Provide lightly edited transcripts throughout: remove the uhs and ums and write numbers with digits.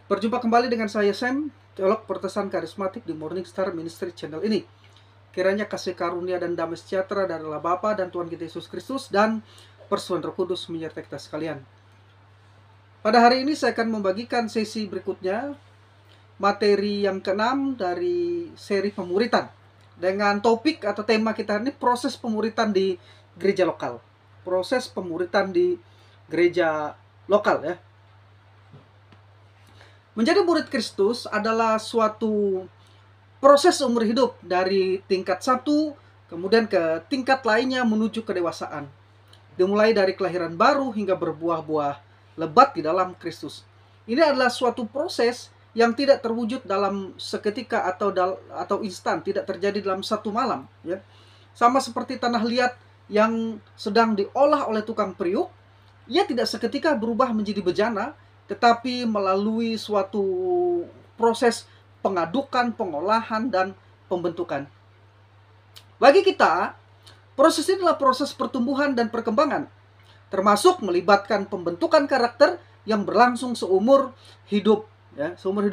Berjumpa kembali dengan saya Sam, teolog Protestan Karismatik di Morning Star Ministry Channel ini. Kiranya kasih karunia dan damai sejahtera dari Allah Bapa dan Tuhan kita Yesus Kristus dan persetujuan Roh Kudus menyertai kita sekalian. Pada hari ini saya akan membagikan sesi berikutnya, materi yang ke-6 dari seri pemuritan. Dengan topik atau tema kita ini proses pemuritan di gereja lokal. Proses pemuritan di gereja lokal ya. Menjadi murid Kristus adalah suatu proses umur hidup dari tingkat satu, kemudian ke tingkat lainnya menuju kedewasaan. Dimulai dari kelahiran baru hingga berbuah-buah lebat di dalam Kristus. Ini adalah suatu proses yang tidak terwujud dalam seketika atau instan, tidak terjadi dalam satu malam. Ya. Sama seperti tanah liat yang sedang diolah oleh tukang periuk, ia tidak seketika berubah menjadi bejana, tetapi melalui suatu proses pengadukan, pengolahan, dan pembentukan. Bagi kita, proses ini adalah proses pertumbuhan dan perkembangan, termasuk melibatkan pembentukan karakter yang berlangsung seumur hidup, ya, seumur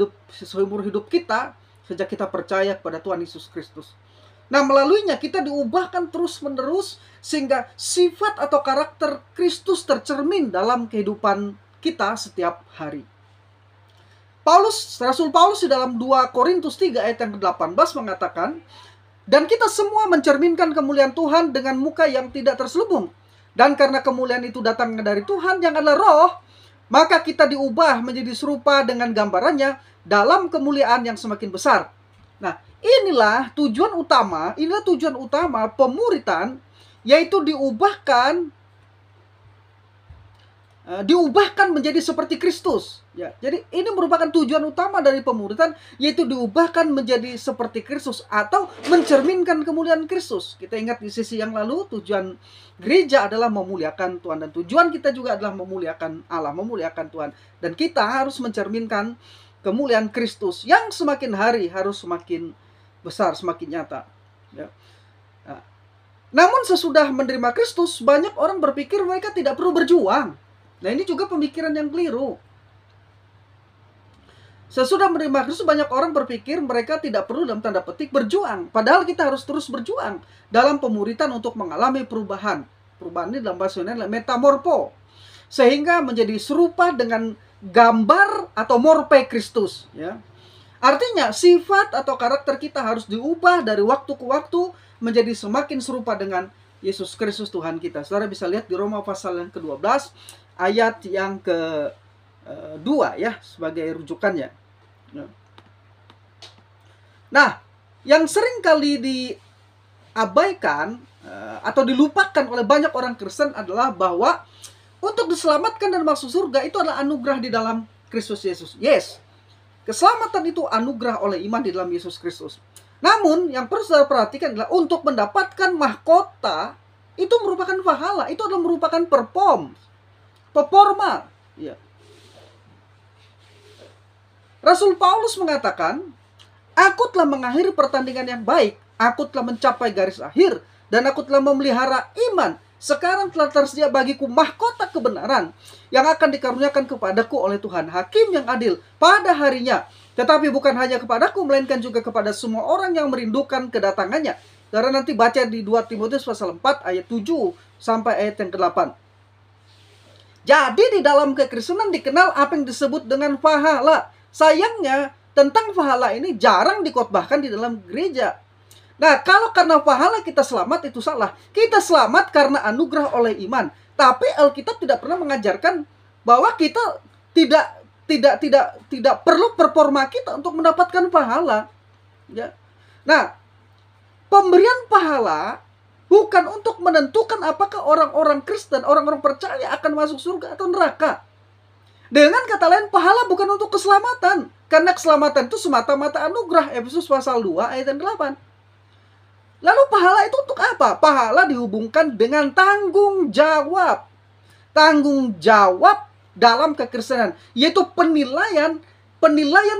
hidup kita sejak kita percaya kepada Tuhan Yesus Kristus. Nah, melaluinya kita diubahkan terus-menerus sehingga sifat atau karakter Kristus tercermin dalam kehidupan kita setiap hari. Rasul Paulus di dalam 2 Korintus 3 ayat yang ke-18 mengatakan, "Dan kita semua mencerminkan kemuliaan Tuhan dengan muka yang tidak terselubung. Dan karena kemuliaan itu datang dari Tuhan yang adalah Roh, maka kita diubah menjadi serupa dengan gambarannya dalam kemuliaan yang semakin besar." Nah, inilah tujuan utama pemuritan, yaitu diubahkan menjadi seperti Kristus. Ya, jadi ini merupakan tujuan utama dari pemuritan, yaitu diubahkan menjadi seperti Kristus atau mencerminkan kemuliaan Kristus. Kita ingat di sesi yang lalu, tujuan gereja adalah memuliakan Tuhan, dan tujuan kita juga adalah memuliakan Allah, memuliakan Tuhan. Dan kita harus mencerminkan kemuliaan Kristus yang semakin hari harus semakin besar, semakin nyata. Ya. Namun sesudah menerima Kristus, banyak orang berpikir mereka tidak perlu berjuang. Nah, ini juga pemikiran yang keliru. Sesudah menerima Kristus, banyak orang berpikir mereka tidak perlu dalam tanda petik berjuang. Padahal kita harus terus berjuang dalam pemuritan untuk mengalami perubahan. Perubahan ini dalam bahasa Yunani adalah metamorpo. Sehingga menjadi serupa dengan gambar atau morpe Kristus. Ya. Artinya sifat atau karakter kita harus diubah dari waktu ke waktu menjadi semakin serupa dengan Yesus Kristus Tuhan kita. Saudara bisa lihat di Roma pasal yang ke-12 ayat yang ke-2 ya, sebagai rujukannya. Nah, yang sering kali diabaikan atau dilupakan oleh banyak orang Kristen adalah bahwa untuk diselamatkan dan masuk surga itu adalah anugerah di dalam Kristus Yesus. Yes, keselamatan itu anugerah oleh iman di dalam Yesus Kristus. Namun, yang perlu saudara perhatikan adalah untuk mendapatkan mahkota itu merupakan pahala, itu adalah merupakan performa. Ya. Rasul Paulus mengatakan, "Aku telah mengakhiri pertandingan yang baik, aku telah mencapai garis akhir, dan aku telah memelihara iman. Sekarang telah tersedia bagiku mahkota kebenaran yang akan dikaruniakan kepadaku oleh Tuhan, Hakim yang adil, pada harinya. Tetapi bukan hanya kepadaku, melainkan juga kepada semua orang yang merindukan kedatangannya." Saudara nanti baca di 2 Timotius pasal 4 ayat 7 sampai ayat yang ke-8. Jadi di dalam kekristenan dikenal apa yang disebut dengan pahala. Sayangnya tentang pahala ini jarang dikotbahkan di dalam gereja. Nah, kalau karena pahala kita selamat, itu salah. Kita selamat karena anugerah oleh iman. Tapi Alkitab tidak pernah mengajarkan bahwa kita tidak perlu performa kita untuk mendapatkan pahala. Ya. Nah, pemberian pahala bukan untuk menentukan apakah orang-orang Kristen, orang-orang percaya akan masuk surga atau neraka. Dengan kata lain, pahala bukan untuk keselamatan. Karena keselamatan itu semata-mata anugerah. Efesus pasal 2 ayat 8. Lalu pahala itu untuk apa? Pahala dihubungkan dengan tanggung jawab. Tanggung jawab dalam kekristenan. Yaitu penilaian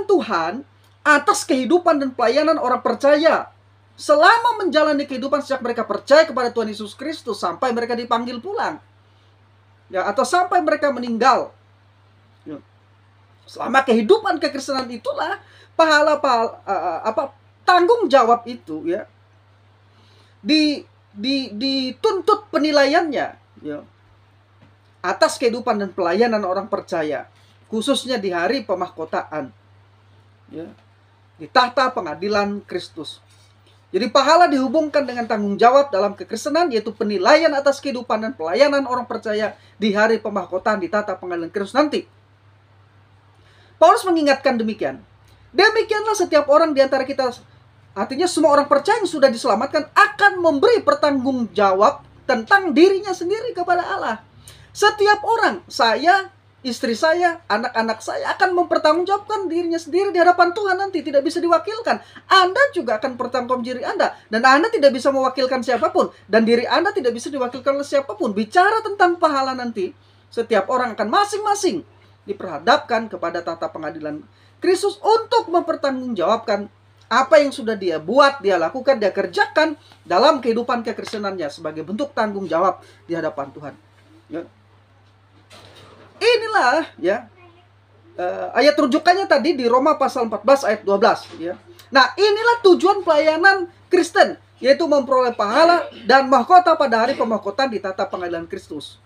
Tuhan atas kehidupan dan pelayanan orang percaya. Selama menjalani kehidupan sejak mereka percaya kepada Tuhan Yesus Kristus sampai mereka dipanggil pulang. Ya, atau sampai mereka meninggal. Selama kehidupan kekristenan itulah tanggung jawab itu ya dituntut penilaiannya ya atas kehidupan dan pelayanan orang percaya, khususnya di hari pemahkotaan ya, di tahta pengadilan Kristus. Jadi pahala dihubungkan dengan tanggung jawab dalam kekristenan, yaitu penilaian atas kehidupan dan pelayanan orang percaya di hari pemahkotaan di tahta pengadilan Kristus nanti. Paulus mengingatkan demikian. Demikianlah setiap orang di antara kita, artinya semua orang percaya yang sudah diselamatkan, akan memberi pertanggung jawab tentang dirinya sendiri kepada Allah. Setiap orang, saya, istri saya, anak-anak saya akan mempertanggungjawabkan dirinya sendiri di hadapan Tuhan nanti. Tidak bisa diwakilkan. Anda juga akan bertanggung jawab diri Anda. Dan Anda tidak bisa mewakilkan siapapun. Dan diri Anda tidak bisa diwakilkan oleh siapapun. Bicara tentang pahala nanti, setiap orang akan masing-masing diperhadapkan kepada tahta pengadilan Kristus untuk mempertanggungjawabkan apa yang sudah dia buat, dia lakukan, dia kerjakan dalam kehidupan kekristenannya sebagai bentuk tanggung jawab di hadapan Tuhan. Ya. Inilah ya ayat rujukannya tadi di Roma pasal 14 ayat 12 ya. Nah, inilah tujuan pelayanan Kristen, yaitu memperoleh pahala dan mahkota pada hari pemahkotaan di tahta pengadilan Kristus.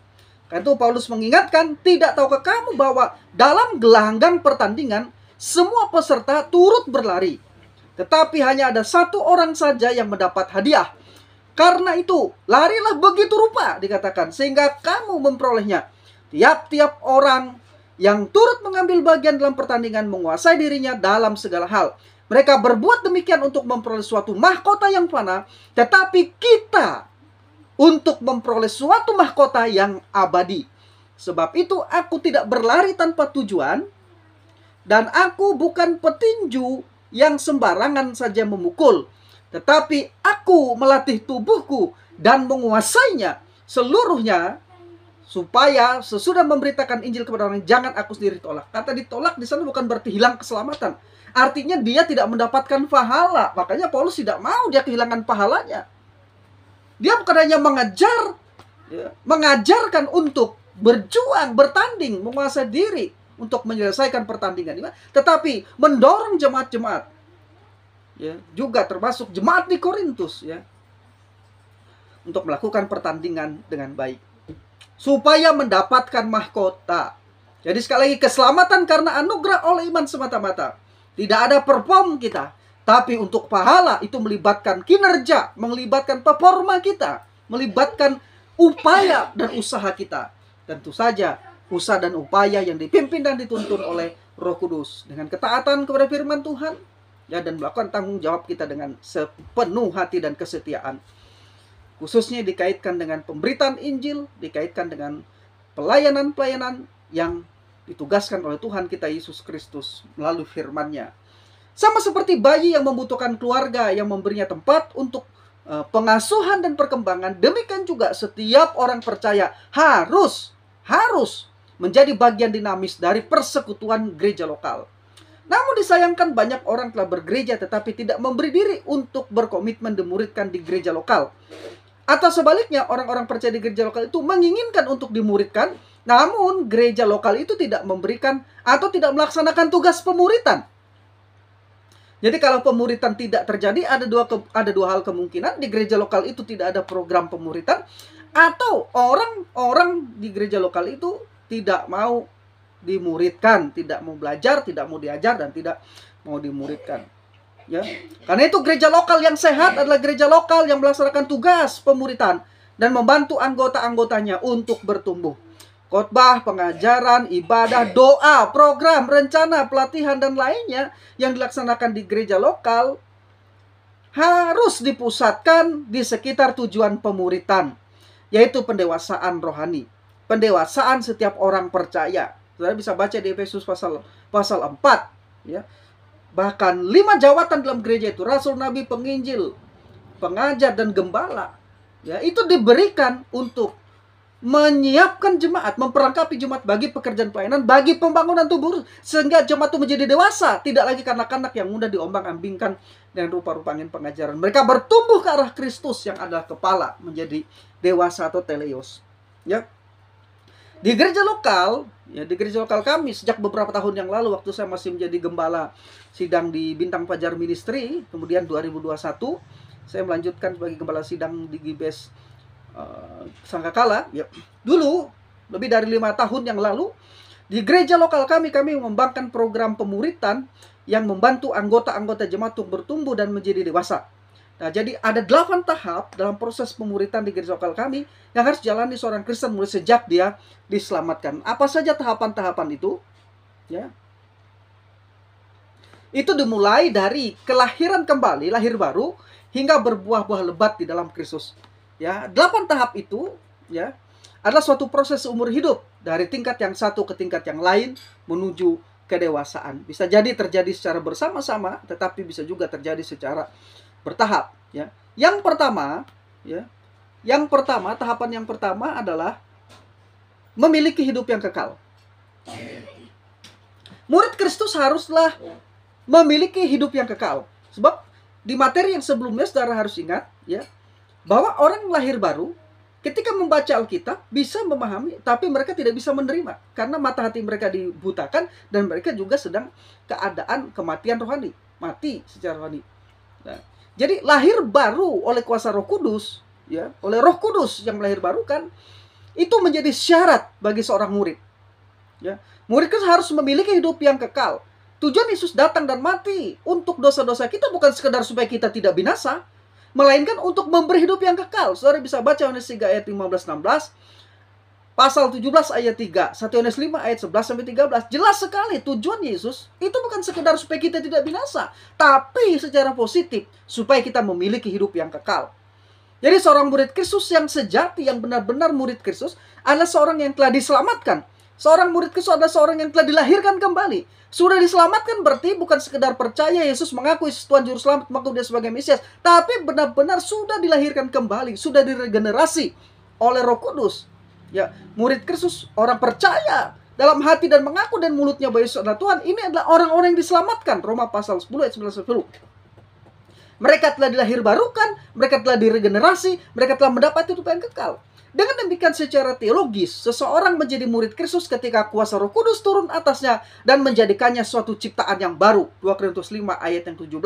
Karena itu Paulus mengingatkan, tidak tahukah kamu bahwa dalam gelanggang pertandingan semua peserta turut berlari, tetapi hanya ada satu orang saja yang mendapat hadiah. Karena itu, larilah begitu rupa dikatakan, sehingga kamu memperolehnya. Tiap-tiap orang yang turut mengambil bagian dalam pertandingan menguasai dirinya dalam segala hal. Mereka berbuat demikian untuk memperoleh suatu mahkota yang fana, tetapi kita untuk memperoleh suatu mahkota yang abadi. Sebab itu aku tidak berlari tanpa tujuan, dan aku bukan petinju yang sembarangan saja memukul, tetapi aku melatih tubuhku dan menguasainya seluruhnya, supaya sesudah memberitakan Injil kepada orang, jangan aku sendiri tolak. Kata ditolak di sana bukan berarti hilang keselamatan. Artinya dia tidak mendapatkan pahala. Makanya Paulus tidak mau dia kehilangan pahalanya. Dia bukan hanya mengajar, ya, mengajarkan untuk berjuang, bertanding, menguasai diri untuk menyelesaikan pertandingan, ya, tetapi mendorong jemaat-jemaat, ya, juga termasuk jemaat di Korintus, ya, untuk melakukan pertandingan dengan baik, supaya mendapatkan mahkota. Jadi sekali lagi, keselamatan karena anugerah oleh iman semata-mata. Tidak ada perform kita. Tapi untuk pahala itu melibatkan kinerja, melibatkan performa kita, melibatkan upaya dan usaha kita. Tentu saja usaha dan upaya yang dipimpin dan dituntun oleh Roh Kudus dengan ketaatan kepada firman Tuhan, ya, dan melakukan tanggung jawab kita dengan sepenuh hati dan kesetiaan. Khususnya dikaitkan dengan pemberitaan Injil, dikaitkan dengan pelayanan-pelayanan yang ditugaskan oleh Tuhan kita Yesus Kristus melalui firman-Nya. Sama seperti bayi yang membutuhkan keluarga yang memberinya tempat untuk pengasuhan dan perkembangan, demikian juga setiap orang percaya harus menjadi bagian dinamis dari persekutuan gereja lokal. Namun disayangkan banyak orang telah bergereja tetapi tidak memberi diri untuk berkomitmen dimuridkan di gereja lokal. Atau sebaliknya, orang-orang percaya di gereja lokal itu menginginkan untuk dimuridkan, namun gereja lokal itu tidak memberikan atau tidak melaksanakan tugas pemuritan. Jadi kalau pemuritan tidak terjadi, ada dua hal kemungkinan. Di gereja lokal itu tidak ada program pemuritan, atau orang-orang di gereja lokal itu tidak mau dimuridkan, tidak mau belajar, tidak mau diajar, dan tidak mau dimuridkan. Ya, karena itu gereja lokal yang sehat adalah gereja lokal yang melaksanakan tugas pemuritan dan membantu anggota-anggotanya untuk bertumbuh. Khotbah, pengajaran, ibadah, doa, program, rencana, pelatihan, dan lainnya yang dilaksanakan di gereja lokal harus dipusatkan di sekitar tujuan pemuritan, yaitu pendewasaan rohani, pendewasaan setiap orang percaya. Saudara bisa baca di Efesus pasal 4, ya. Bahkan 5 jawatan dalam gereja itu, rasul, nabi, penginjil, pengajar, dan gembala, ya, itu diberikan untuk menyiapkan jemaat, memperlengkapi jemaat bagi pekerjaan pelayanan, bagi pembangunan tubuh, sehingga jemaat itu menjadi dewasa, tidak lagi kanak-kanak yang mudah diombang-ambingkan dengan rupa-rupa angin pengajaran. Mereka bertumbuh ke arah Kristus yang adalah kepala, menjadi dewasa atau teleos. Ya. Di gereja lokal, ya di gereja lokal kami sejak beberapa tahun yang lalu waktu saya masih menjadi gembala sidang di Bintang Fajar Ministry, kemudian 2021 saya melanjutkan sebagai gembala sidang di GBS Sangkakala. Ya, dulu lebih dari 5 tahun yang lalu di gereja lokal kami mengembangkan program pemuritan yang membantu anggota-anggota jemaat untuk bertumbuh dan menjadi dewasa. Nah, jadi ada 8 tahap dalam proses pemuritan di gereja lokal kami yang harus jalani seorang Kristen mulai sejak dia diselamatkan. Apa saja tahapan-tahapan itu? Ya. Itu dimulai dari kelahiran kembali, lahir baru, hingga berbuah-buah lebat di dalam Kristus. Ya, 8 tahap itu ya adalah suatu proses umur hidup dari tingkat yang satu ke tingkat yang lain menuju kedewasaan. Bisa jadi terjadi secara bersama-sama, tetapi bisa juga terjadi secara bertahap, ya. Yang pertama, ya. Tahapan yang pertama adalah memiliki hidup yang kekal. Murid Kristus haruslah memiliki hidup yang kekal. Sebab di materi yang sebelumnya saudara harus ingat, ya, bahwa orang lahir baru ketika membaca Alkitab bisa memahami, tapi mereka tidak bisa menerima karena mata hati mereka dibutakan dan mereka juga sedang keadaan kematian rohani, mati secara rohani. Nah, jadi lahir baru oleh kuasa Roh Kudus, ya, oleh Roh Kudus yang melahir barukan, itu menjadi syarat bagi seorang murid. Ya, murid Kristus harus memiliki hidup yang kekal. Tujuan Yesus datang dan mati untuk dosa-dosa kita bukan sekedar supaya kita tidak binasa, melainkan untuk memberi hidup yang kekal. Saudara bisa baca Yohanes 3 ayat 15-16, pasal 17 ayat 3, 1 Yohanes 5 ayat 11-13. Jelas sekali tujuan Yesus itu bukan sekedar supaya kita tidak binasa, tapi secara positif supaya kita memiliki hidup yang kekal. Jadi seorang murid Kristus yang sejati, yang benar-benar murid Kristus adalah seorang yang telah diselamatkan. Seorang murid Kristus adalah seorang yang telah dilahirkan kembali. Sudah diselamatkan berarti bukan sekedar percaya Yesus, mengaku Yesus Tuhan Juru Selamat, mengaku dia sebagai Mesias, tapi benar-benar sudah dilahirkan kembali, sudah diregenerasi oleh Roh Kudus. Ya, murid Kristus, orang percaya dalam hati dan mengaku dan mulutnya bahwa Yesus adalah Tuhan, ini adalah orang-orang yang diselamatkan. Roma pasal 10 ayat 9-10. Mereka telah dilahir barukan, mereka telah diregenerasi, mereka telah mendapat hidup yang kekal. Dengan demikian secara teologis, seseorang menjadi murid Kristus ketika kuasa Roh Kudus turun atasnya dan menjadikannya suatu ciptaan yang baru. 2 Korintus 5 ayat yang 17.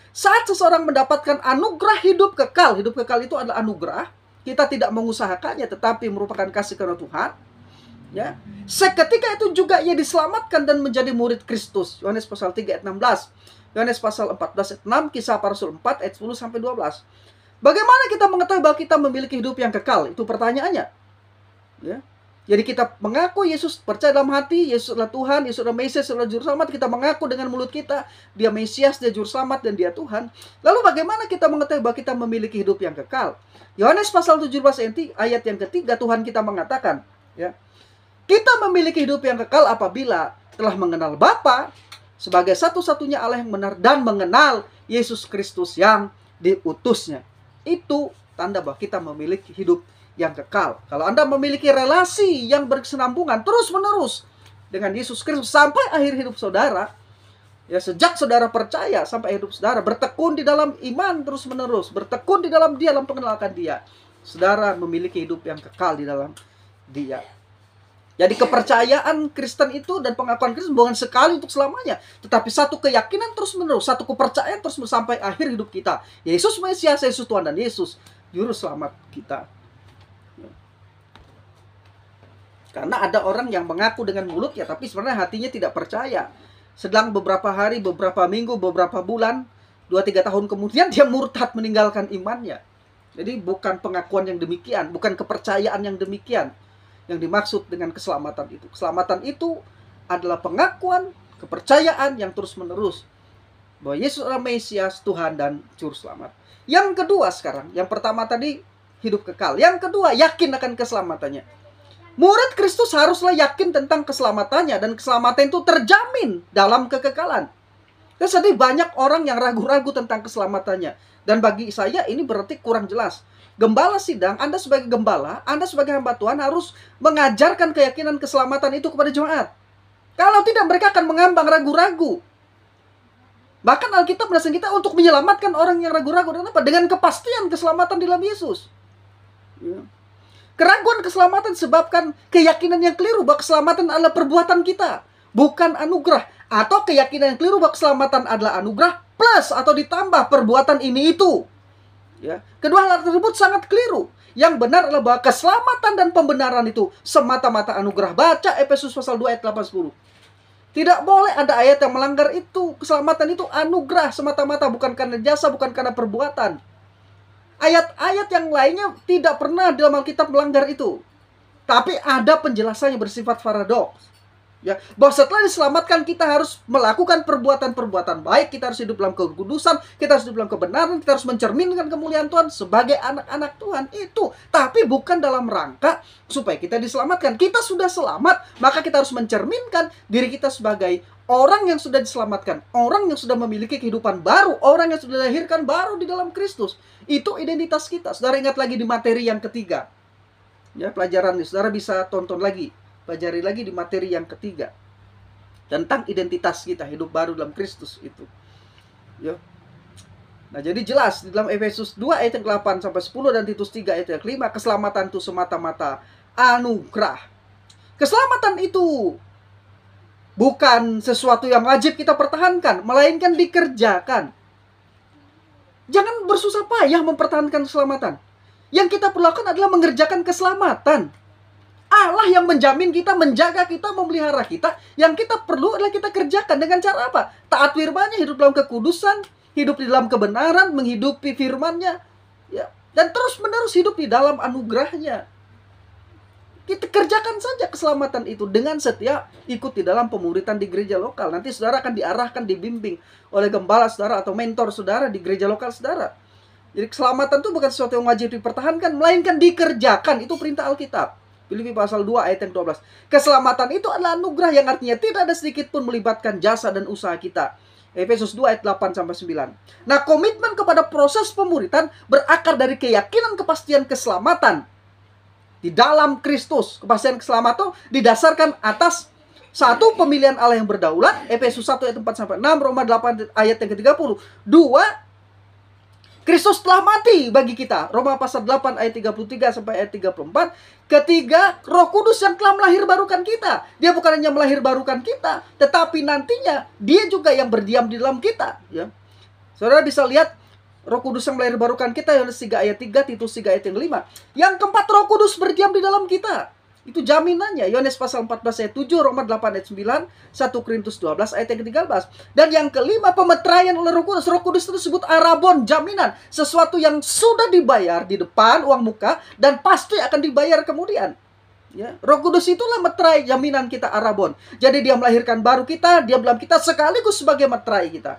Saat seseorang mendapatkan anugerah hidup kekal itu adalah anugerah. Kita tidak mengusahakannya, tetapi merupakan kasih karunia Tuhan. Ya, seketika itu juga ia diselamatkan dan menjadi murid Kristus. Yohanes pasal 3 ayat 16. Yohanes pasal 14 ayat 6, Kisah Para Rasul 4 ayat 10-12. Bagaimana kita mengetahui bahwa kita memiliki hidup yang kekal? Itu pertanyaannya. Ya. Jadi kita mengaku Yesus, percaya dalam hati Yesus adalah Tuhan, Yesus adalah Mesias, Yesus adalah Juru Selamat. Kita mengaku dengan mulut kita dia Mesias, dia Juru Selamat, dan dia Tuhan. Lalu bagaimana kita mengetahui bahwa kita memiliki hidup yang kekal? Yohanes pasal 17 ayat yang ketiga, Tuhan kita mengatakan, ya, kita memiliki hidup yang kekal apabila telah mengenal Bapa sebagai satu-satunya Allah yang benar dan mengenal Yesus Kristus yang diutusnya. Itu tanda bahwa kita memiliki hidup yang kekal. Kalau Anda memiliki relasi yang berkesinambungan terus-menerus dengan Yesus Kristus sampai akhir hidup saudara, ya, sejak saudara percaya sampai hidup saudara, bertekun di dalam iman terus-menerus, bertekun di dalam dia, dalam pengenalan dia, saudara memiliki hidup yang kekal di dalam dia. Jadi kepercayaan Kristen itu dan pengakuan Kristen bukan sekali untuk selamanya, tetapi satu keyakinan terus-menerus, satu kepercayaan terus-menerus sampai akhir hidup kita. Yesus Mesias, Yesus Tuhan, dan Yesus Juru Selamat kita. Karena ada orang yang mengaku dengan mulutnya, tapi sebenarnya hatinya tidak percaya. Sedang beberapa hari, beberapa minggu, beberapa bulan, 2-3 tahun kemudian dia murtad meninggalkan imannya. Jadi bukan pengakuan yang demikian, bukan kepercayaan yang demikian yang dimaksud dengan keselamatan itu. Keselamatan itu adalah pengakuan, kepercayaan yang terus-menerus bahwa Yesus adalah Mesias, Tuhan, dan Juru Selamat. Yang kedua sekarang, yang pertama tadi hidup kekal. Yang kedua, yakin akan keselamatannya. Murid Kristus haruslah yakin tentang keselamatannya, dan keselamatan itu terjamin dalam kekekalan. Jadi banyak orang yang ragu-ragu tentang keselamatannya. Dan bagi saya ini berarti kurang jelas. Gembala sidang, Anda sebagai gembala, Anda sebagai hamba Tuhan harus mengajarkan keyakinan keselamatan itu kepada jemaat. Kalau tidak, mereka akan mengambang ragu-ragu. Bahkan Alkitab menasihati kita untuk menyelamatkan orang yang ragu-ragu. Dengan apa? Dengan kepastian keselamatan di dalam Yesus. Ya. Keraguan keselamatan sebabkan keyakinan yang keliru bahwa keselamatan adalah perbuatan kita, bukan anugerah. Atau keyakinan yang keliru bahwa keselamatan adalah anugerah plus atau ditambah perbuatan ini itu. Ya. Kedua hal tersebut sangat keliru. Yang benar adalah bahwa keselamatan dan pembenaran itu semata-mata anugerah. Baca Efesus pasal 2 ayat 8-10. Tidak boleh ada ayat yang melanggar itu. Keselamatan itu anugerah semata-mata, bukan karena jasa, bukan karena perbuatan. Ayat-ayat yang lainnya tidak pernah dalam Alkitab melanggar itu. Tapi ada penjelasan yang bersifat paradoks. Ya, bahwa setelah diselamatkan kita harus melakukan perbuatan-perbuatan baik, kita harus hidup dalam kekudusan, kita harus hidup dalam kebenaran, kita harus mencerminkan kemuliaan Tuhan sebagai anak-anak Tuhan itu. Tapi bukan dalam rangka supaya kita diselamatkan. Kita sudah selamat, maka kita harus mencerminkan diri kita sebagai orang yang sudah diselamatkan, orang yang sudah memiliki kehidupan baru, orang yang sudah dilahirkan baru di dalam Kristus. Itu identitas kita. Saudara ingat lagi di materi yang ketiga. Ya, pelajaran ini saudara bisa tonton lagi. Pelajari lagi di materi yang ketiga tentang identitas kita hidup baru dalam Kristus itu. Ya. Nah, jadi jelas di dalam Efesus 2 ayat yang 8 sampai 10 dan Titus 3 ayat yang 5, keselamatan itu semata-mata anugerah. Keselamatan itu bukan sesuatu yang wajib kita pertahankan, melainkan dikerjakan. Jangan bersusah payah mempertahankan keselamatan. Yang kita perlukan adalah mengerjakan keselamatan. Allah yang menjamin kita, menjaga kita, memelihara kita. Yang kita perlu adalah kita kerjakan. Dengan cara apa? Taat firman-Nya, hidup dalam kekudusan, hidup di dalam kebenaran, menghidupi firman-Nya, ya, dan terus-menerus hidup di dalam anugerah-Nya. Kita kerjakan saja keselamatan itu dengan setia ikut di dalam pemuritan di gereja lokal. Nanti saudara akan diarahkan, dibimbing oleh gembala saudara atau mentor saudara di gereja lokal saudara. Jadi keselamatan itu bukan sesuatu yang wajib dipertahankan, melainkan dikerjakan. Itu perintah Alkitab. Filipi pasal 2 ayat yang 12. Keselamatan itu adalah anugerah yang artinya tidak ada sedikit pun melibatkan jasa dan usaha kita. Efesus 2 ayat 8 sampai 9. Nah, komitmen kepada proses pemuritan berakar dari keyakinan kepastian keselamatan di dalam Kristus. Kepastian keselamatan itu didasarkan atas satu, pemilihan Allah yang berdaulat, Efesus 1 ayat 4 sampai 6, Roma 8 ayat yang ke-30. Dua, Kristus telah mati bagi kita. Roma pasal 8 ayat 33 sampai ayat 34. Ketiga, Roh Kudus yang telah melahirbarukan kita. Dia bukan hanya melahirbarukan kita, tetapi nantinya dia juga yang berdiam di dalam kita, ya. Saudara bisa lihat Roh Kudus yang melahirbarukan kita, Yohanes 3 ayat 3, Titus 3 ayat yang 5. Yang keempat, Roh Kudus berdiam di dalam kita. Itu jaminannya. Yohanes pasal 14 ayat 7, Roma 8 ayat 9, 1 Korintus 12 ayat yang ke-13. Dan yang kelima, pemeteraian oleh Roh Kudus. Roh Kudus itu disebut arabon, jaminan. Sesuatu yang sudah dibayar di depan, uang muka, dan pasti akan dibayar kemudian. Ya, Roh Kudus itulah meterai jaminan kita, arabon. Jadi dia melahirkan baru kita, dia dalam kita sekaligus sebagai meterai kita.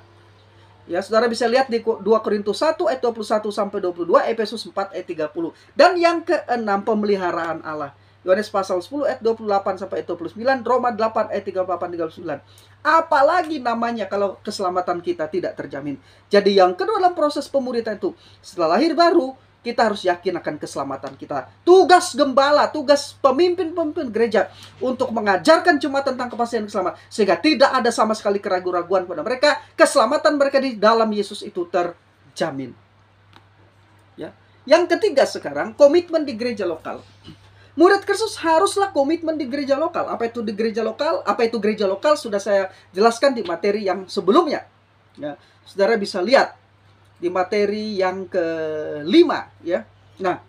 Ya, saudara bisa lihat di 2 Korintus 1 ayat 21 sampai 22, Efesus 4 ayat 30. Dan yang keenam, pemeliharaan Allah. Yohanes pasal 10 ayat 28 sampai ayat 29, Roma 8 ayat 38-39. Apalagi namanya kalau keselamatan kita tidak terjamin. Jadi yang kedua dalam proses pemuritan itu, setelah lahir baru, kita harus yakin akan keselamatan kita. Tugas gembala, tugas pemimpin-pemimpin gereja untuk mengajarkan jemaat tentang kepastian keselamatan, sehingga tidak ada sama sekali keraguan-raguan pada mereka. Keselamatan mereka di dalam Yesus itu terjamin. Ya. Yang ketiga sekarang, komitmen di gereja lokal. Murid Kristus haruslah komitmen di gereja lokal. Apa itu di gereja lokal? Apa itu gereja lokal? Sudah saya jelaskan di materi yang sebelumnya. Ya, saudara bisa lihat di materi yang kelima. Ya. Nah,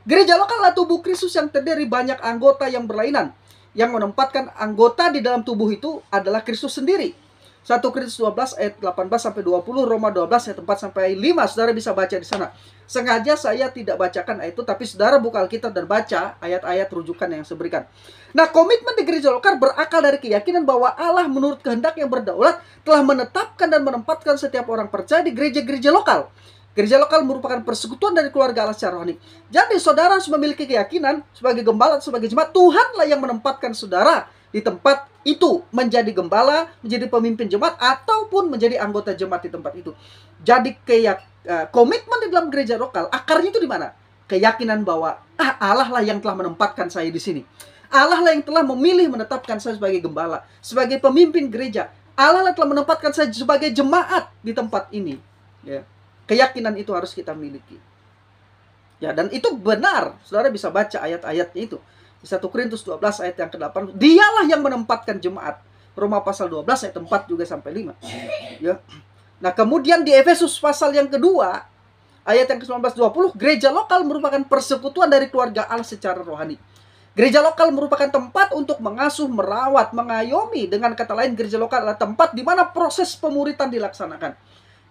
gereja lokal adalah tubuh Kristus yang terdiri banyak anggota yang berlainan. Yang menempatkan anggota di dalam tubuh itu adalah Kristus sendiri. 1 Korintus 12 ayat 18 sampai 20, Roma 12 ayat 4 sampai 5. Saudara bisa baca di sana. Sengaja saya tidak bacakan ayat itu, tapi saudara buka Alkitab dan baca ayat-ayat rujukan yang saya berikan. Nah, komitmen di gereja lokal berakal dari keyakinan bahwa Allah menurut kehendak yang berdaulat telah menetapkan dan menempatkan setiap orang percaya di gereja-gereja lokal. Gereja lokal merupakan persekutuan dari keluarga Allah secara rohani. Jadi saudara harus memiliki keyakinan sebagai gembala, sebagai jemaat, Tuhanlah yang menempatkan saudara di tempat itu, menjadi gembala, menjadi pemimpin jemaat, ataupun menjadi anggota jemaat di tempat itu. Jadi komitmen di dalam gereja lokal, akarnya itu di mana? Keyakinan bahwa Allah lah yang telah menempatkan saya di sini. Allah lah yang telah memilih menetapkan saya sebagai gembala, sebagai pemimpin gereja. Allah lah telah menempatkan saya sebagai jemaat di tempat ini. Ya. Keyakinan itu harus kita miliki. Ya, dan itu benar. Saudara bisa baca ayat-ayatnya itu. Di 1 Korintus 12 ayat yang ke-8, dialah yang menempatkan jemaat. Roma pasal 12 ayat 4 juga sampai 5. Ya. Nah, kemudian di Efesus pasal yang kedua, ayat yang ke-19-20, gereja lokal merupakan persekutuan dari keluarga Allah secara rohani. Gereja lokal merupakan tempat untuk mengasuh, merawat, mengayomi. Dengan kata lain, gereja lokal adalah tempat di mana proses pemuritan dilaksanakan.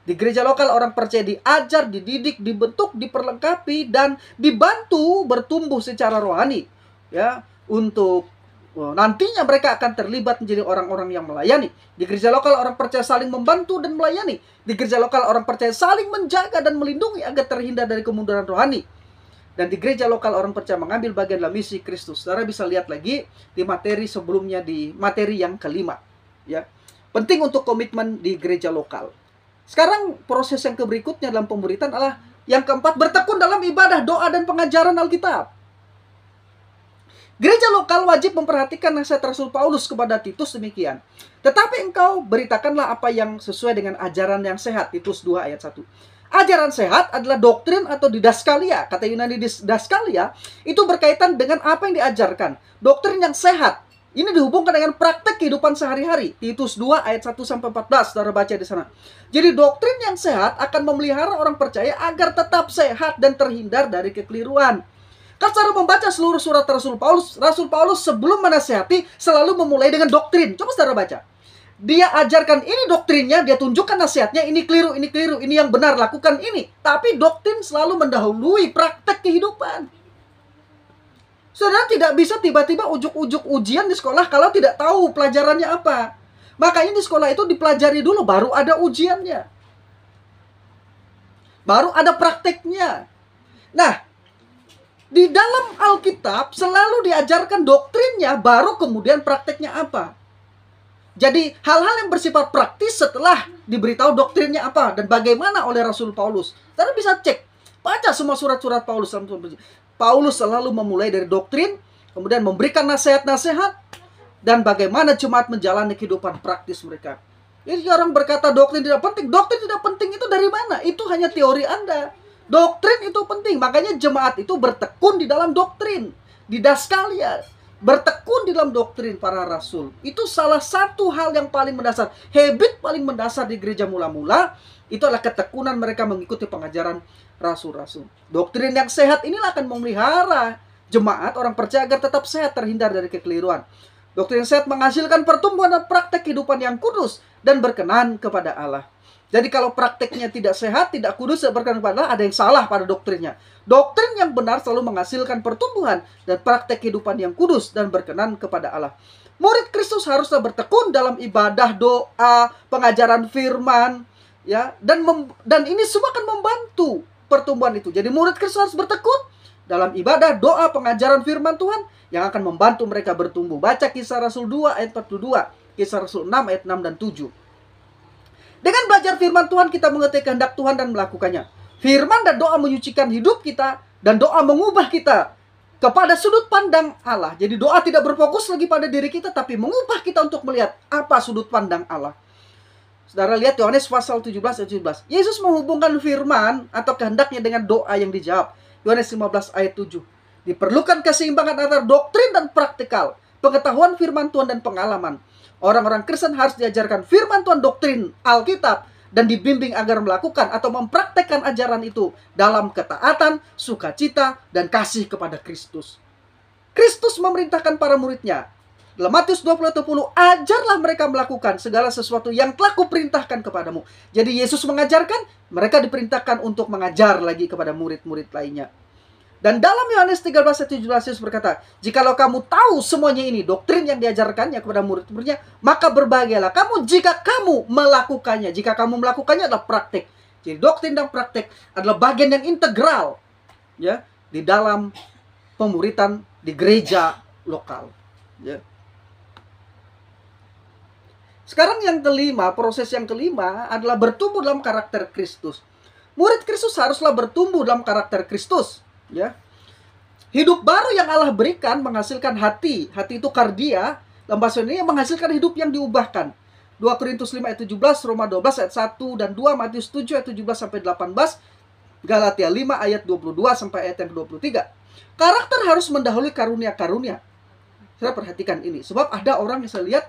Di gereja lokal orang percaya diajar, dididik, dibentuk, diperlengkapi, dan dibantu bertumbuh secara rohani. Ya, untuk nantinya mereka akan terlibat menjadi orang-orang yang melayani. Di gereja lokal orang percaya saling membantu dan melayani. Di gereja lokal orang percaya saling menjaga dan melindungi agar terhindar dari kemunduran rohani. Dan di gereja lokal orang percaya mengambil bagian dalam misi Kristus. Saudara bisa lihat lagi di materi sebelumnya, di materi yang kelima. Ya, penting untuk komitmen di gereja lokal. Sekarang proses yang berikutnya dalam pemuritan adalah yang keempat, bertekun dalam ibadah, doa, dan pengajaran Alkitab. Gereja lokal wajib memperhatikan nasihat Rasul Paulus kepada Titus demikian. Tetapi engkau beritakanlah apa yang sesuai dengan ajaran yang sehat. Titus 2 ayat 1. Ajaran sehat adalah doktrin atau didaskalia. Kata Yunani didaskalia itu berkaitan dengan apa yang diajarkan. Doktrin yang sehat. Ini dihubungkan dengan praktek kehidupan sehari-hari. Titus 2 ayat 1 sampai 14, saudara baca di sana. Jadi doktrin yang sehat akan memelihara orang percaya agar tetap sehat dan terhindar dari kekeliruan. Kalau saudara membaca seluruh surat Rasul Paulus sebelum menasihati selalu memulai dengan doktrin. Coba saudara baca. Dia ajarkan ini doktrinnya, dia tunjukkan nasihatnya, ini keliru, ini yang benar, lakukan ini. Tapi doktrin selalu mendahului praktek kehidupan. Saudara tidak bisa tiba-tiba ujuk-ujuk ujian di sekolah kalau tidak tahu pelajarannya apa. Makanya di sekolah itu dipelajari dulu, baru ada ujiannya. Baru ada prakteknya. Nah, di dalam Alkitab selalu diajarkan doktrinnya, baru kemudian prakteknya apa. Jadi hal-hal yang bersifat praktis setelah diberitahu doktrinnya apa dan bagaimana oleh Rasul Paulus. Saudara bisa cek, baca semua surat-surat Paulus. Paulus selalu memulai dari doktrin, kemudian memberikan nasihat-nasihat, dan bagaimana jemaat menjalani kehidupan praktis mereka. Jadi orang berkata doktrin tidak penting. Doktrin tidak penting itu dari mana? Itu hanya teori Anda. Doktrin itu penting. Makanya jemaat itu bertekun di dalam doktrin. Didaskalia. Bertekun di dalam doktrin para rasul. Itu salah satu hal yang paling mendasar. Habit paling mendasar di gereja mula-mula. Itu adalah ketekunan mereka mengikuti pengajaran rasul-rasul. Doktrin yang sehat inilah akan memelihara jemaat orang percaya agar tetap sehat, terhindar dari kekeliruan. Doktrin yang sehat menghasilkan pertumbuhan dan praktek kehidupan yang kudus dan berkenan kepada Allah. Jadi kalau prakteknya tidak sehat, tidak kudus, berkenan kepada Allah, ada yang salah pada doktrinnya. Doktrin yang benar selalu menghasilkan pertumbuhan dan praktek kehidupan yang kudus dan berkenan kepada Allah. Murid Kristus haruslah bertekun dalam ibadah, doa, pengajaran firman, ya, dan ini semua akan membantu pertumbuhan itu. Jadi murid Kristus harus bertekun dalam ibadah, doa, pengajaran firman Tuhan yang akan membantu mereka bertumbuh. Baca Kisah Rasul 2 ayat 42, Kisah Rasul 6 ayat 6 dan 7. Dengan belajar firman Tuhan, kita mengerti kehendak Tuhan dan melakukannya. Firman dan doa menyucikan hidup kita, dan doa mengubah kita kepada sudut pandang Allah. Jadi doa tidak berfokus lagi pada diri kita, tapi mengubah kita untuk melihat apa sudut pandang Allah. Saudara lihat Yohanes pasal 17 ayat 17. Yesus menghubungkan firman atau kehendaknya dengan doa yang dijawab. Yohanes 15 ayat 7. Diperlukan keseimbangan antara doktrin dan praktikal, pengetahuan firman Tuhan dan pengalaman. Orang-orang Kristen harus diajarkan firman Tuhan, doktrin Alkitab, dan dibimbing agar melakukan atau mempraktekkan ajaran itu dalam ketaatan, sukacita, dan kasih kepada Kristus. Kristus memerintahkan para muridnya. Dalam Matius 20:20, ajarlah mereka melakukan segala sesuatu yang telah kuperintahkan kepadamu. Jadi Yesus mengajarkan, mereka diperintahkan untuk mengajar lagi kepada murid-murid lainnya. Dan dalam Yohanes 13 ayat 17 Yesus berkata, jikalau kamu tahu semuanya ini, doktrin yang diajarkannya kepada murid-muridnya, maka berbahagialah kamu jika kamu melakukannya. Jika kamu melakukannya adalah praktik. Jadi doktrin dan praktik adalah bagian yang integral, ya, di dalam pemuritan di gereja lokal, ya. Sekarang yang kelima, proses yang kelima adalah bertumbuh dalam karakter Kristus. Murid Kristus haruslah bertumbuh dalam karakter Kristus. Ya, hidup baru yang Allah berikan menghasilkan hati itu kardia, dalam bahasa ini menghasilkan hidup yang diubahkan. 2 Korintus 5 ayat 17, Roma 12 ayat 1 dan 2, Matius 7 ayat 17 sampai 18 Galatia 5 ayat 22 sampai ayat yang 23. Karakter harus mendahului karunia-karunia. Saya perhatikan ini. Sebab ada orang yang saya lihat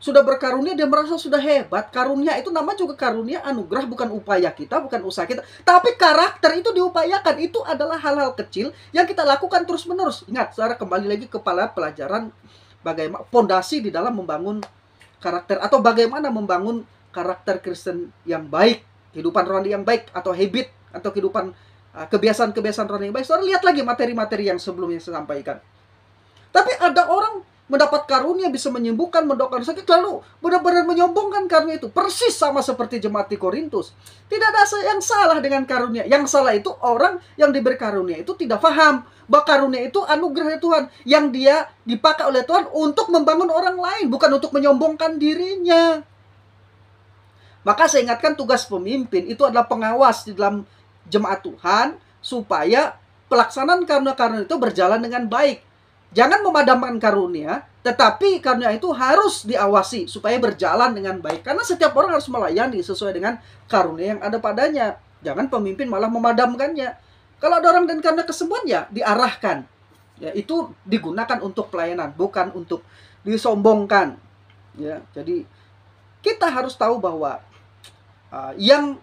sudah berkarunia, dia merasa sudah hebat. Karunia itu nama juga karunia, anugerah, bukan upaya kita, bukan usaha kita. Tapi karakter itu diupayakan. Itu adalah hal-hal kecil yang kita lakukan terus-menerus. Ingat, saudara, kembali lagi kepada pelajaran bagaimana fondasi di dalam membangun karakter. Atau bagaimana membangun karakter Kristen yang baik. Kehidupan rohani yang baik. Atau habit. Atau kehidupan kebiasaan-kebiasaan rohani yang baik. Saudara, lihat lagi materi-materi yang sebelumnya saya sampaikan. Tapi ada orang mendapat karunia, bisa menyembuhkan, mendoakan sakit, lalu benar-benar menyombongkan karunia itu. Persis sama seperti jemaat di Korintus. Tidak ada yang salah dengan karunia. Yang salah itu orang yang diberi karunia itu tidak paham bahwa karunia itu anugerah Tuhan, yang dia dipakai oleh Tuhan untuk membangun orang lain, bukan untuk menyombongkan dirinya. Maka saya ingatkan, tugas pemimpin itu adalah pengawas di dalam jemaat Tuhan, supaya pelaksanaan karunia-karunia itu berjalan dengan baik. Jangan memadamkan karunia, tetapi karunia itu harus diawasi supaya berjalan dengan baik. Karena setiap orang harus melayani sesuai dengan karunia yang ada padanya. Jangan pemimpin malah memadamkannya. Kalau ada orang dan karunia kesembuhan, ya diarahkan. Ya, itu digunakan untuk pelayanan, bukan untuk disombongkan. Ya, jadi kita harus tahu bahwa yang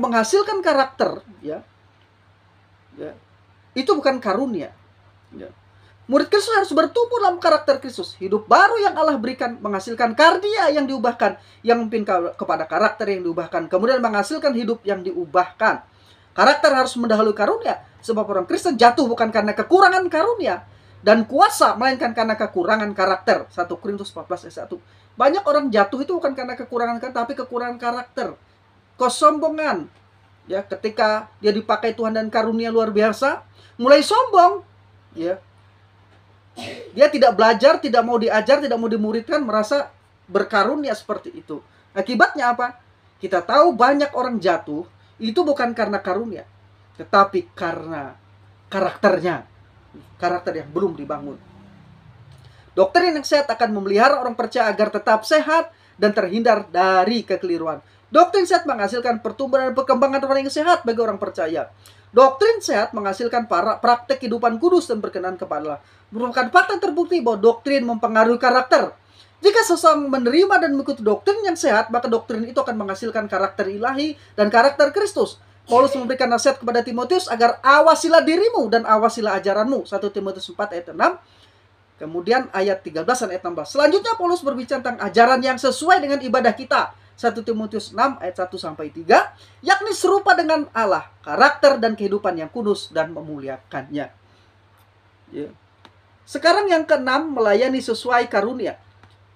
menghasilkan karakter, ya itu bukan karunia. Ya. Murid Kristus harus bertumbuh dalam karakter Kristus. Hidup baru yang Allah berikan menghasilkan kardia yang diubahkan, yang memimpin kepada karakter yang diubahkan, kemudian menghasilkan hidup yang diubahkan. Karakter harus mendahului karunia, sebab orang Kristen jatuh bukan karena kekurangan karunia dan kuasa, melainkan karena kekurangan karakter. 1 Korintus 14 ayat 1. Banyak orang jatuh itu bukan karena kekurangan karakter, tapi kekurangan karakter. Kesombongan. Ya, ketika dia dipakai Tuhan dan karunia luar biasa, mulai sombong. Ya. Dia tidak belajar, tidak mau diajar, tidak mau dimuridkan, merasa berkarunia seperti itu. Akibatnya apa? Kita tahu banyak orang jatuh, itu bukan karena karunia, tetapi karena karakternya. Karakter yang belum dibangun. Doktrin yang sehat akan memelihara orang percaya agar tetap sehat dan terhindar dari kekeliruan. Doktrin sehat menghasilkan pertumbuhan dan perkembangan rohani yang sehat bagi orang percaya. Doktrin sehat menghasilkan praktek kehidupan kudus dan berkenan kepada Allah. Merupakan fakta terbukti bahwa doktrin mempengaruhi karakter. Jika seseorang menerima dan mengikuti doktrin yang sehat, maka doktrin itu akan menghasilkan karakter ilahi dan karakter Kristus. Paulus memberikan nasihat kepada Timotius agar awasilah dirimu dan awasilah ajaranmu. 1 Timotius 4 ayat 6. Kemudian ayat 13 dan ayat 16. Selanjutnya Paulus berbicara tentang ajaran yang sesuai dengan ibadah kita. 1 Timotius 6 ayat 1 sampai 3, yakni serupa dengan Allah, karakter dan kehidupan yang kudus dan memuliakannya. Ya. Sekarang yang keenam, melayani sesuai karunia.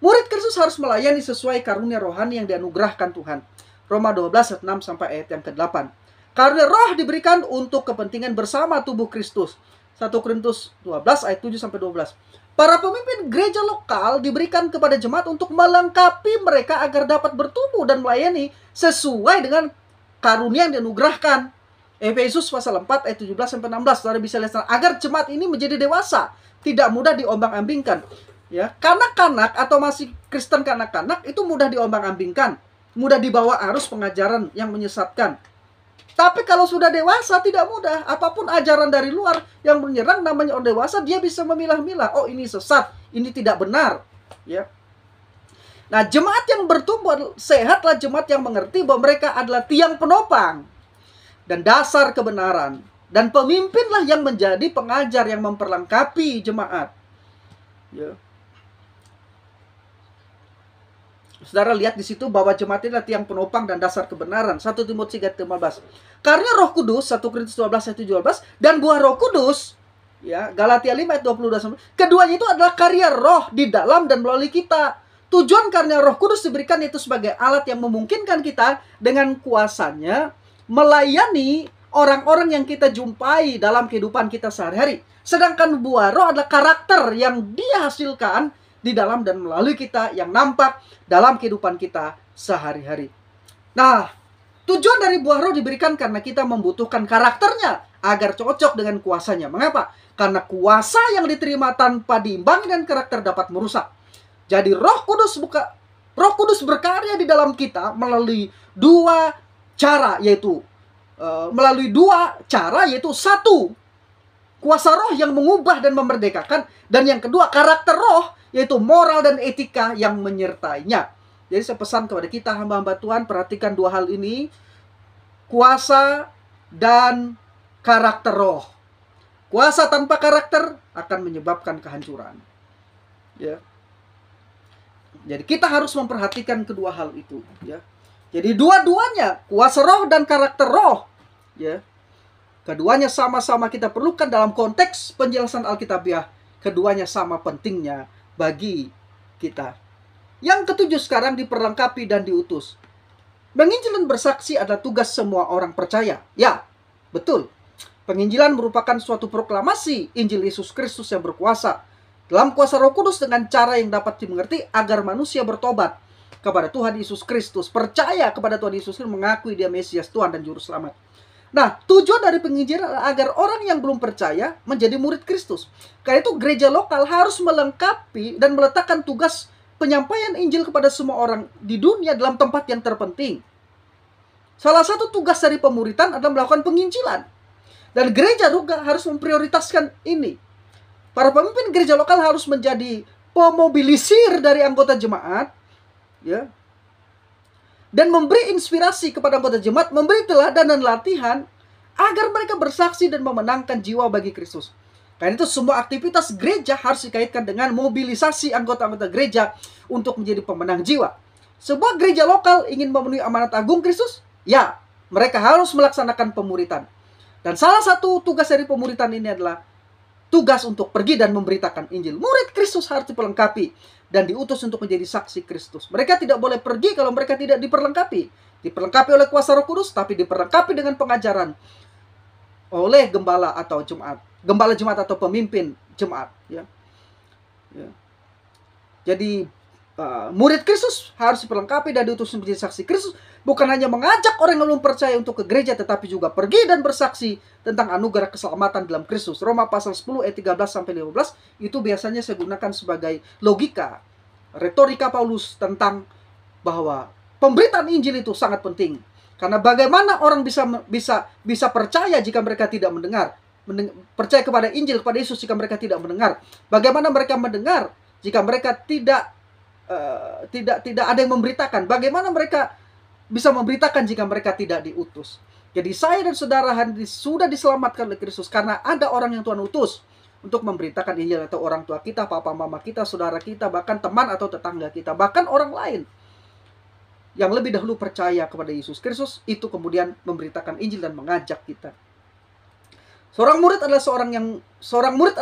Murid Kristus harus melayani sesuai karunia rohani yang dianugerahkan Tuhan. Roma 12 ayat 6 sampai ayat yang ke-8. Karunia roh diberikan untuk kepentingan bersama tubuh Kristus. 1 Korintus 12 ayat 7 sampai 12. Para pemimpin gereja lokal diberikan kepada jemaat untuk melengkapi mereka agar dapat bertumbuh dan melayani sesuai dengan karunia yang dianugerahkan. Efesus pasal 4 ayat 17 sampai 16. Saudara bisa lihat, agar jemaat ini menjadi dewasa, tidak mudah diombang-ambingkan. Ya, kanak-kanak atau masih Kristen kanak-kanak itu mudah diombang-ambingkan, mudah dibawa arus pengajaran yang menyesatkan. Tapi kalau sudah dewasa tidak mudah. Apapun ajaran dari luar yang menyerang namanya orang dewasa, dia bisa memilah-milah. Oh, ini sesat, ini tidak benar. Ya. Nah, jemaat yang bertumbuh sehatlah jemaat yang mengerti bahwa mereka adalah tiang penopang dan dasar kebenaran. Dan pemimpinlah yang menjadi pengajar yang memperlengkapi jemaat. Ya. Saudara lihat di situ bahwa jemaat ini adalah tiang penopang dan dasar kebenaran. 1 Timotius 3:15. Karena Roh Kudus, 1 Korintus 12 ayat 17, dan buah Roh Kudus, ya, Galatia 5 ayat 22. Keduanya itu adalah karya Roh di dalam dan melalui kita. Tujuan karya Roh Kudus diberikan itu sebagai alat yang memungkinkan kita dengan kuasanya melayani orang-orang yang kita jumpai dalam kehidupan kita sehari-hari. Sedangkan buah Roh adalah karakter yang dia hasilkan di dalam dan melalui kita yang nampak dalam kehidupan kita sehari-hari. Nah, tujuan dari buah Roh diberikan karena kita membutuhkan karakternya agar cocok dengan kuasanya. Mengapa? Karena kuasa yang diterima tanpa diimbangi dengan karakter dapat merusak. Jadi Roh Kudus berkarya di dalam kita melalui dua cara, yaitu melalui dua cara, yaitu satu, kuasa roh yang mengubah dan memerdekakan, dan yang kedua, karakter roh, yaitu moral dan etika yang menyertainya. Jadi saya pesan kepada kita hamba-hamba Tuhan, perhatikan dua hal ini, kuasa dan karakter roh. Kuasa tanpa karakter akan menyebabkan kehancuran. Ya. Jadi kita harus memperhatikan kedua hal itu, ya. Jadi dua-duanya, kuasa roh dan karakter roh, ya. Keduanya sama-sama kita perlukan dalam konteks penjelasan Alkitabiah. Keduanya sama pentingnya bagi kita. Yang ketujuh sekarang, diperlengkapi dan diutus. Menginjil dan bersaksi adalah tugas semua orang percaya. Ya, betul. Penginjilan merupakan suatu proklamasi Injil Yesus Kristus yang berkuasa dalam kuasa Roh Kudus dengan cara yang dapat dimengerti agar manusia bertobat kepada Tuhan Yesus Kristus, percaya kepada Tuhan Yesus Kristus, mengakui Dia Mesias, Tuhan dan Juru Selamat. Nah, tujuan dari penginjilan adalah agar orang yang belum percaya menjadi murid Kristus. Karena itu gereja lokal harus melengkapi dan meletakkan tugas penyampaian Injil kepada semua orang di dunia dalam tempat yang terpenting. Salah satu tugas dari pemuritan adalah melakukan penginjilan. Dan gereja juga harus memprioritaskan ini. Para pemimpin gereja lokal harus menjadi pemobilisir dari anggota jemaat, ya, dan memberi inspirasi kepada anggota jemaat, memberi teladan dan latihan agar mereka bersaksi dan memenangkan jiwa bagi Kristus. Karena itu semua aktivitas gereja harus dikaitkan dengan mobilisasi anggota-anggota gereja untuk menjadi pemenang jiwa. Sebuah gereja lokal ingin memenuhi amanat agung Kristus, ya, mereka harus melaksanakan pemuritan. Dan salah satu tugas dari pemuritan ini adalah tugas untuk pergi dan memberitakan Injil. Murid Kristus harus diperlengkapi dan diutus untuk menjadi saksi Kristus. Mereka tidak boleh pergi kalau mereka tidak diperlengkapi. Diperlengkapi oleh kuasa Roh Kudus, tapi diperlengkapi dengan pengajaran oleh gembala atau jemaat. Gembala jemaat atau pemimpin jemaat. Ya. Ya. Jadi murid Kristus harus diperlengkapi dan diutus menjadi saksi Kristus. Bukan hanya mengajak orang yang belum percaya untuk ke gereja, tetapi juga pergi dan bersaksi tentang anugerah keselamatan dalam Kristus. Roma pasal 10 ayat 13-15 itu biasanya saya gunakan sebagai logika, retorika Paulus tentang bahwa pemberitaan Injil itu sangat penting. Karena bagaimana orang bisa percaya jika mereka tidak mendengar, percaya kepada Injil, kepada Yesus jika mereka tidak mendengar. Bagaimana mereka mendengar jika mereka tidak ada yang memberitakan? Bagaimana mereka bisa memberitakan jika mereka tidak diutus? Jadi saya dan saudara sudah diselamatkan oleh Kristus karena ada orang yang Tuhan utus untuk memberitakan Injil, atau orang tua kita, papa mama kita, saudara kita, bahkan teman atau tetangga kita, bahkan orang lain yang lebih dahulu percaya kepada Yesus Kristus, itu kemudian memberitakan Injil dan mengajak kita. Seorang murid adalah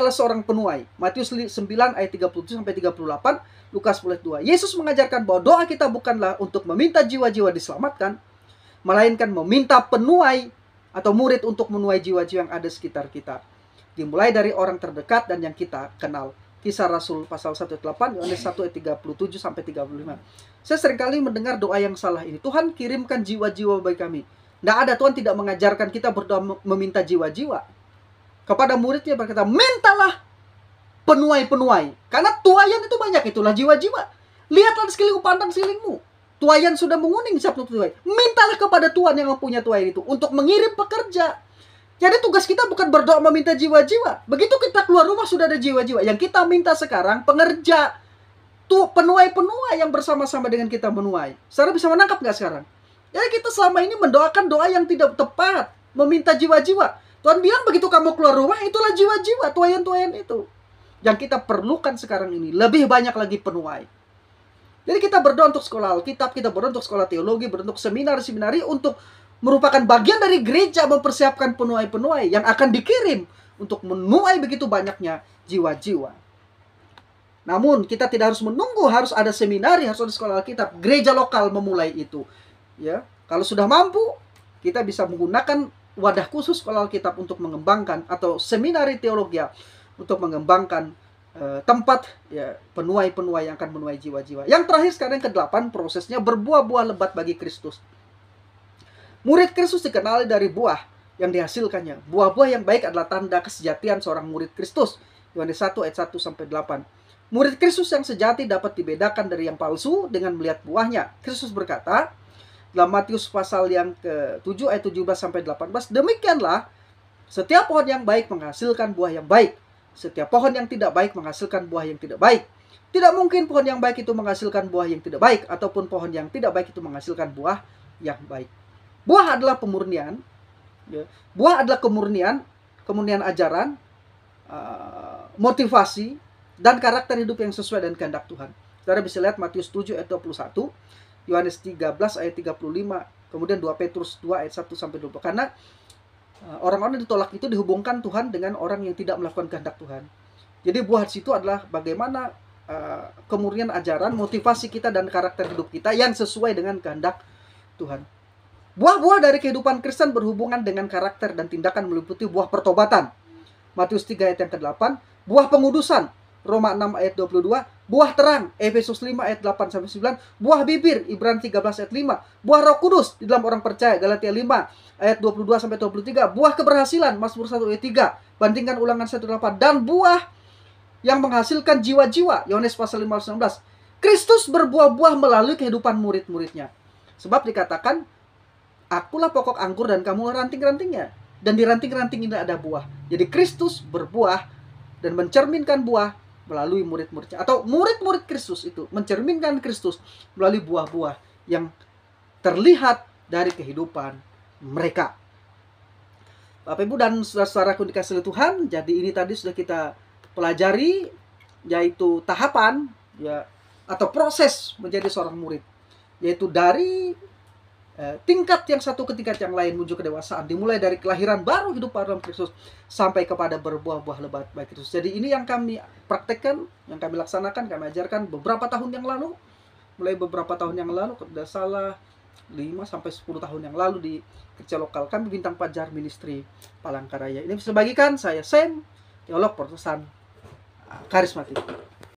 seorang penuai. Matius 9 ayat 37-38, Lukas 10 ayat 2. Yesus mengajarkan bahwa doa kita bukanlah untuk meminta jiwa-jiwa diselamatkan, melainkan meminta penuai atau murid untuk menuai jiwa-jiwa yang ada sekitar kita. Dimulai dari orang terdekat dan yang kita kenal. Kisah Rasul pasal 1 ayat 8, Yohanes 1 ayat 37-35. Saya seringkali mendengar doa yang salah ini. Tuhan kirimkan jiwa-jiwa bagi kami. Tidak ada, Tuhan tidak mengajarkan kita berdoa meminta jiwa-jiwa. Kepada muridnya berkata, mintalah penuai-penuai. Karena tuaian itu banyak, itulah jiwa-jiwa. Lihatlah sekeliling, pandang sekelilingmu. Tuaian sudah menguning satu tuai. Mintalah kepada Tuhan yang mempunyai tuaian itu untuk mengirim pekerja. Jadi tugas kita bukan berdoa meminta jiwa-jiwa. Begitu kita keluar rumah sudah ada jiwa-jiwa. Yang kita minta sekarang pengerja. Tuh penuai-penuai yang bersama-sama dengan kita menuai. Saudara bisa menangkap nggak sekarang? Jadi kita selama ini mendoakan doa yang tidak tepat. Meminta jiwa-jiwa. Tuhan bilang begitu kamu keluar rumah, itulah jiwa-jiwa, tuaian-tuaian itu. Yang kita perlukan sekarang ini, lebih banyak lagi penuai. Jadi kita berdoa untuk sekolah Alkitab, kita berdoa untuk sekolah teologi, berdoa untuk seminar-seminari, untuk merupakan bagian dari gereja mempersiapkan penuai-penuai yang akan dikirim untuk menuai begitu banyaknya jiwa-jiwa. Namun kita tidak harus menunggu, harus ada seminari, harus ada sekolah Alkitab. Gereja lokal memulai itu. Ya, kalau sudah mampu, kita bisa menggunakan wadah khusus sekolah Alkitab untuk mengembangkan, atau seminari teologi untuk mengembangkan tempat ya penuai-penuai yang akan menuai jiwa-jiwa. Yang terakhir sekarang yang ke-8, prosesnya berbuah-buah lebat bagi Kristus. Murid Kristus dikenali dari buah yang dihasilkannya. Buah-buah yang baik adalah tanda kesejatian seorang murid Kristus. Yohanes 1 ayat 1-8. Murid Kristus yang sejati dapat dibedakan dari yang palsu dengan melihat buahnya. Kristus berkata, dalam Matius pasal yang ke-7 ayat 17 sampai 18, demikianlah setiap pohon yang baik menghasilkan buah yang baik, setiap pohon yang tidak baik menghasilkan buah yang tidak baik. Tidak mungkin pohon yang baik itu menghasilkan buah yang tidak baik, ataupun pohon yang tidak baik itu menghasilkan buah yang baik. Buah adalah pemurnian, ya. Buah adalah kemurnian ajaran, motivasi, dan karakter hidup yang sesuai dengan kehendak Tuhan. Saudara bisa lihat Matius 7 ayat 21, Yohanes 13 ayat 35, kemudian 2 Petrus 2 ayat 1 sampai 20. Karena orang-orang yang ditolak itu dihubungkan Tuhan dengan orang yang tidak melakukan kehendak Tuhan. Jadi buah di situ adalah bagaimana kemurnian ajaran, motivasi kita dan karakter hidup kita yang sesuai dengan kehendak Tuhan. Buah-buah dari kehidupan Kristen berhubungan dengan karakter dan tindakan, meliputi buah pertobatan, Matius 3 ayat yang ke-8, buah pengudusan, Roma 6 ayat 22, buah terang, Efesus 5 ayat 8 sampai 9, buah bibir, Ibrani 13 ayat 5, buah Roh Kudus di dalam orang percaya, Galatia 5 ayat 22 sampai 23, buah keberhasilan, Mazmur 1 ayat 3, bandingkan Ulangan 1:8, dan buah yang menghasilkan jiwa-jiwa, Yohanes pasal 5 ayat 19. Kristus berbuah-buah melalui kehidupan murid-muridnya. Sebab dikatakan, akulah pokok anggur dan kamu ranting-rantingnya. Dan di ranting-ranting ini ada buah. Jadi Kristus berbuah dan mencerminkan buah melalui murid-muridnya. Atau murid-murid Kristus itu mencerminkan Kristus melalui buah-buah yang terlihat dari kehidupan mereka. Bapak Ibu dan saudara-saudaraku dikasihi Tuhan, jadi ini tadi sudah kita pelajari, yaitu tahapan ya atau proses menjadi seorang murid, yaitu dari tingkat yang satu ke tingkat yang lain menuju kedewasaan, dimulai dari kelahiran baru hidup baru dalam Kristus sampai kepada berbuah-buah lebat baik Kristus. Jadi ini yang kami praktekkan, yang kami laksanakan, kami ajarkan beberapa tahun yang lalu, mulai beberapa tahun yang lalu, kalau tidak salah 5 sampai 10 tahun yang lalu di kerja lokal kami Bintang Fajar Ministry Palangkaraya. Ini bisa bagikan, saya Sam, teolog Protestan karismatik.